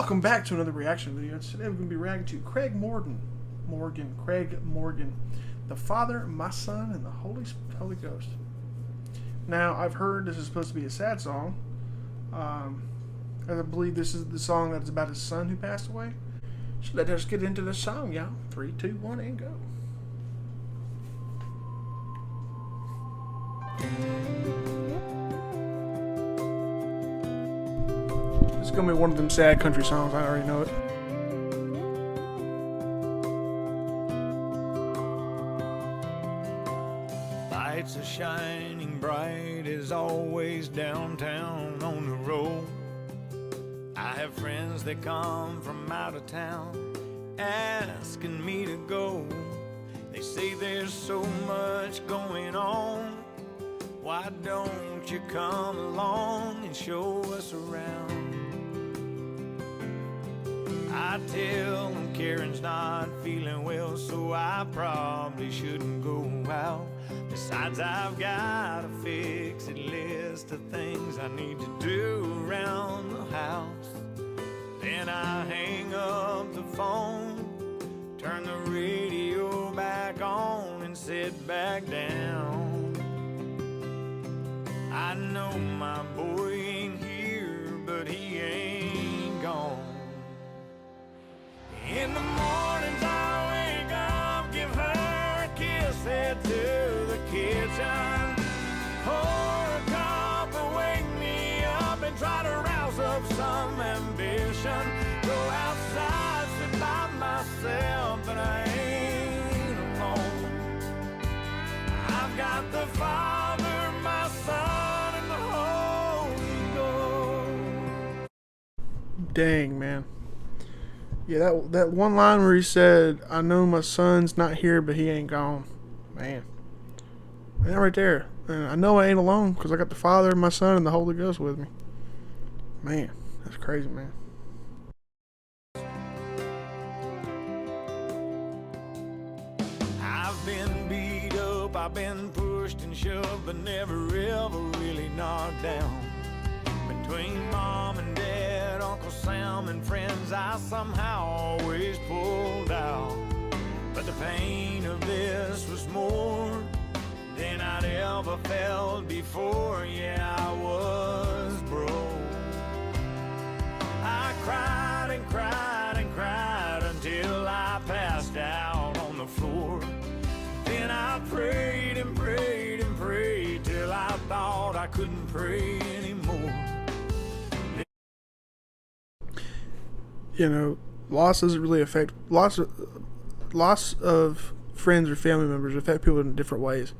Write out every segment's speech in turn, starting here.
Welcome back to another reaction video. Today we're going to be reacting to Craig Morgan, the Father, my Son, and the Holy Ghost. Now, I've heard this is supposed to be a sad song. I believe this is the song that's about his son who passed away. So let us get into the song, y'all. 3, 2, 1, and go. It's gonna be one of them sad country songs. I already know it. Lights are shining bright as always downtown on the road. I have friends that come from out of town asking me to go. They say there's so much going on. Why don't you come along and show us around? I tell them Karen's not feeling well, so I probably shouldn't go out. Besides, I've got a fix-it list of things I need to do around the house. Then I hang up the phone, turn the radio back on, and sit back down. I know my boy ain't here, but he ain't gone. In the mornings I wake up, give her a kiss, head to the kitchen, pour a cup and wake me up and try to rouse up some ambition. Go outside, sit by myself, and I ain't alone. I've got the Father, my Son, and the Holy Ghost. Dang, man. Yeah, that one line where he said, "I know my son's not here, but he ain't gone." Man, that right there. And I know I ain't alone because I got the Father, my Son, and the Holy Ghost with me. Man, that's crazy, man. I've been beat up, I've been pushed and shoved, but never ever really knocked down. Between mom and dad, Uncle Sam and friends, I somehow always pulled out. But the pain of this was more than I'd ever felt before. Yeah, I was broke. I cried and cried and cried until I passed out on the floor. Then I prayed and prayed and prayed till I thought I couldn't pray anymore. You know, loss doesn't really affect loss of friends or family members affect people in different ways.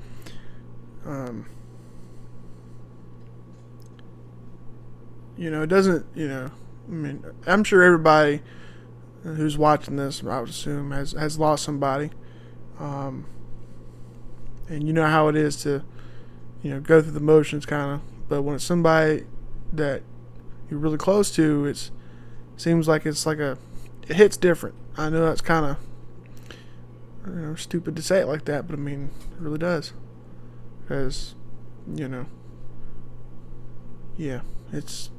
You know, it doesn't. You know, I mean, I'm sure everybody who's watching this, I would assume, has lost somebody. And you know how it is to, go through the motions, kind of. But when it's somebody that you're really close to, seems like it hits different. I know that's kind of stupid to say it like that, but I mean, it really does. Because, yeah, it's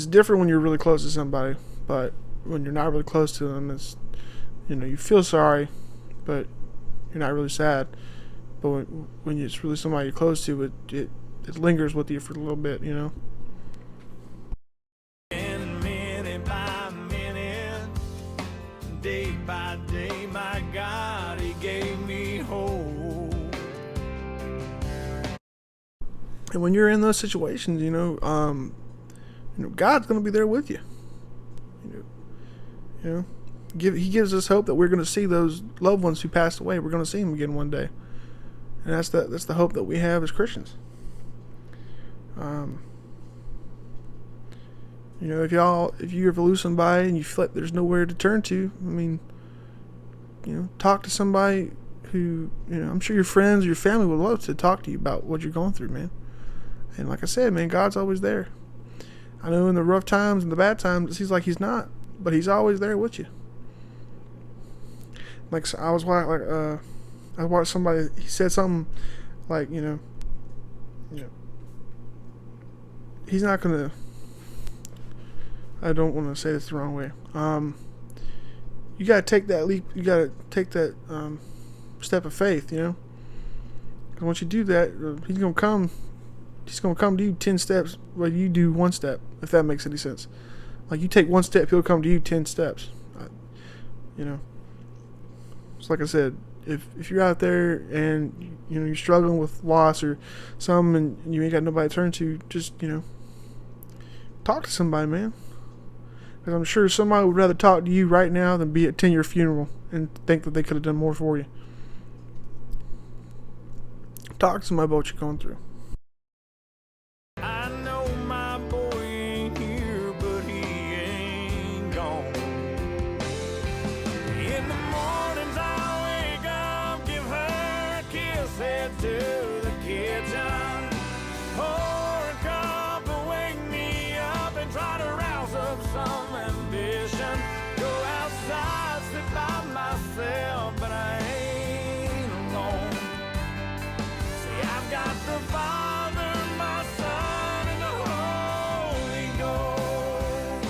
different when you're really close to somebody, but when you're not really close to them, it's, you feel sorry, but you're not really sad. But when it's really somebody you're close to, it lingers with you for a little bit, Day by day, my God, He gave me hope. And when you're in those situations, God's going to be there with you. He gives us hope that we're going to see those loved ones who passed away. We're going to see them again one day, and that's the hope that we have as Christians. If you ever lose somebody and you feel like there's nowhere to turn to, I mean, talk to somebody who, I'm sure your friends or your family would love to talk to you about what you're going through, man. And like I said, man, God's always there. I know in the rough times and the bad times, it seems like He's not, but He's always there with you. Like, I watched somebody, he said something like, He's not gonna, I don't want to say this the wrong way. You gotta take that leap. You gotta take that step of faith. You know, because once you do that, he's gonna come. He's gonna come to you 10 steps, while you do 1 step. If that makes any sense. Like you take 1 step, he'll come to you 10 steps. You know. It's like I said. If you're out there and you know you're struggling with loss or something and you ain't got nobody to turn to, just talk to somebody, man. Because I'm sure somebody would rather talk to you right now than be attend your funeral and think that they could have done more for you. Talk to somebody about what you're going through. I know my boy ain't here, but he ain't gone. In the mornings I wake up, give her a kiss, head to the kitchen. Pour a cup and wake me up and try to rouse up some ambition. Go outside, sit by myself, but I ain't alone. See, I've got the Father, my Son, and the Holy Ghost.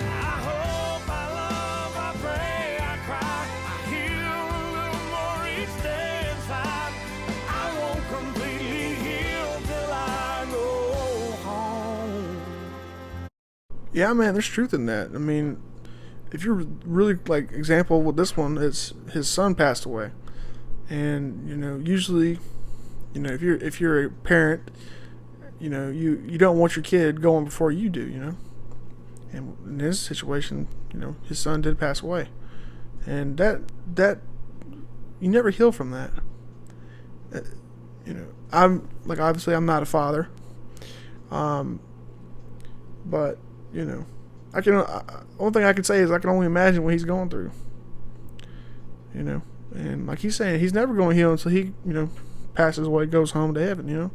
I hope, I love, I pray, I cry, I heal a little more each day inside. I won't completely heal till I go home. Yeah, man, there's truth in that. I mean, if you're really like example with this one, it's his son passed away, and usually, if you're a parent, you don't want your kid going before you do, and in his situation, his son did pass away, and that you never heal from that. I'm like, obviously I'm not a father, but I can. One thing I can say is I can only imagine what he's going through. And like he's saying, he's never going to heal until he, passes away, goes home to heaven.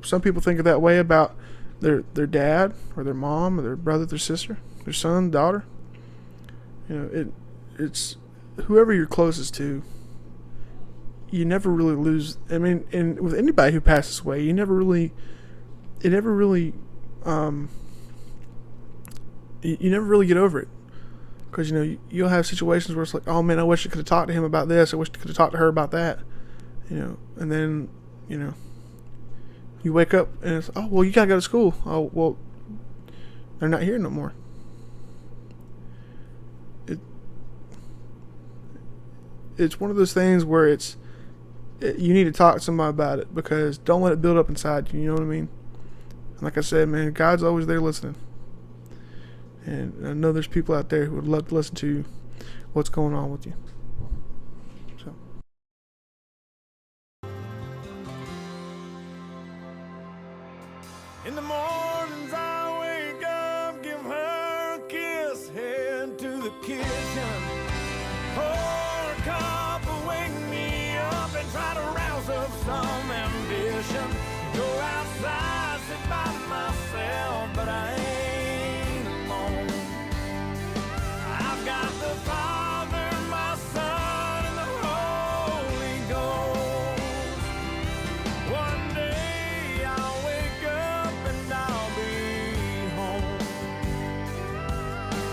Some people think of that way about their dad or their mom or their brother, their sister, their son, daughter. It's whoever you're closest to. You never really lose. I mean, and with anybody who passes away, you never really get over it, because you'll have situations where it's like, oh man, I wish I could have talked to him about this, I wish I could have talked to her about that, and then you wake up and it's, oh well, you gotta go to school. Oh well, they're not here no more. It's one of those things where you need to talk to somebody about it, because don't let it build up inside you. You know what I mean? And like I said, man, God's always there listening. And I know there's people out there who would love to listen to what's going on with you. So. In the mornings I wake up, give her a kiss, head to the kitchen. Pour a cup and wake me up and try to rouse up some ambition. Go outside, sit by myself, but I ain't alone. I've got the Father, my Son, and the Holy Ghost. One day I'll wake up and I'll be home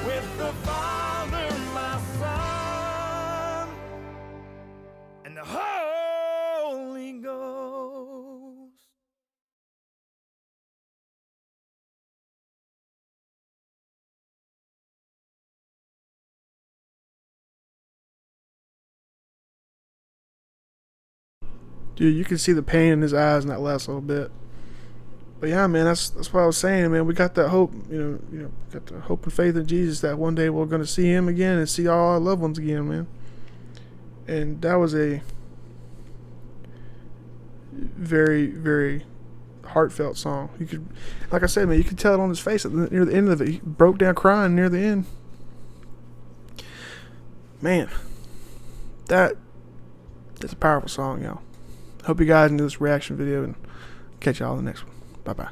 with the Father, my Son, and the Holy Ghost. Dude, you can see the pain in his eyes in that last little bit. But yeah, man, that's what I was saying, man. We got that hope, got the hope and faith in Jesus that one day we're going to see him again and see all our loved ones again, man. And that was a very, very heartfelt song. You could, like I said, man, you could tell it on his face near the end of it. He broke down crying near the end. Man, that's a powerful song, y'all. Hope you guys enjoy this reaction video, and catch y'all in the next one. Bye-bye.